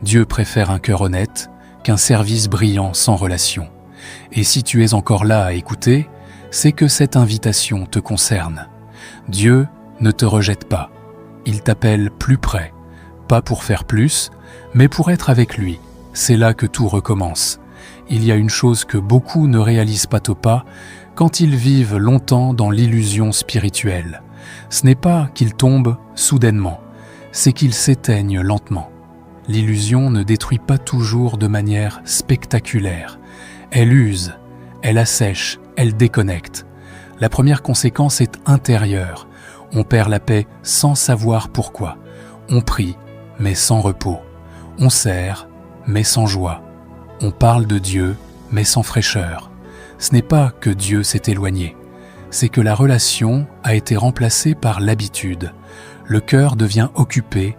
Dieu préfère un cœur honnête qu'un service brillant sans relation. Et si tu es encore là à écouter, c'est que cette invitation te concerne. Dieu ne te rejette pas. Il t'appelle plus près, pas pour faire plus, mais pour être avec lui. C'est là que tout recommence. Il y a une chose que beaucoup ne réalisent pas quand ils vivent longtemps dans l'illusion spirituelle. Ce n'est pas qu'ils tombent soudainement, c'est qu'ils s'éteignent lentement. L'illusion ne détruit pas toujours de manière spectaculaire. Elle use, elle assèche, elle déconnecte. La première conséquence est intérieure. On perd la paix sans savoir pourquoi. On prie, mais sans repos. On sert, mais sans joie. On parle de Dieu, mais sans fraîcheur. Ce n'est pas que Dieu s'est éloigné, c'est que la relation a été remplacée par l'habitude. Le cœur devient occupé,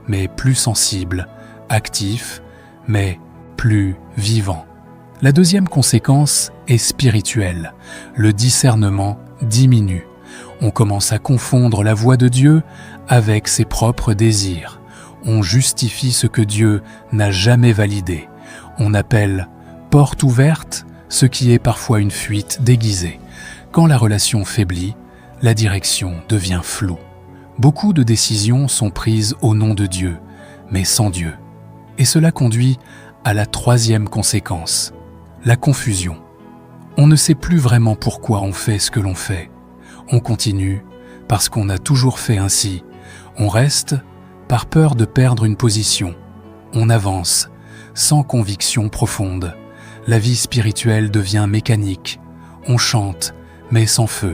mais plus sensible, actif, mais plus vivant. La deuxième conséquence est spirituelle. Le discernement diminue. On commence à confondre la voix de Dieu avec ses propres désirs. On justifie ce que Dieu n'a jamais validé. On appelle « porte ouverte » ce qui est parfois une fuite déguisée. Quand la relation faiblit, la direction devient floue. Beaucoup de décisions sont prises au nom de Dieu, mais sans Dieu. Et cela conduit à la troisième conséquence, la confusion. On ne sait plus vraiment pourquoi on fait ce que l'on fait. On continue parce qu'on a toujours fait ainsi. On reste par peur de perdre une position. On avance sans conviction profonde. La vie spirituelle devient mécanique. On chante, mais sans feu.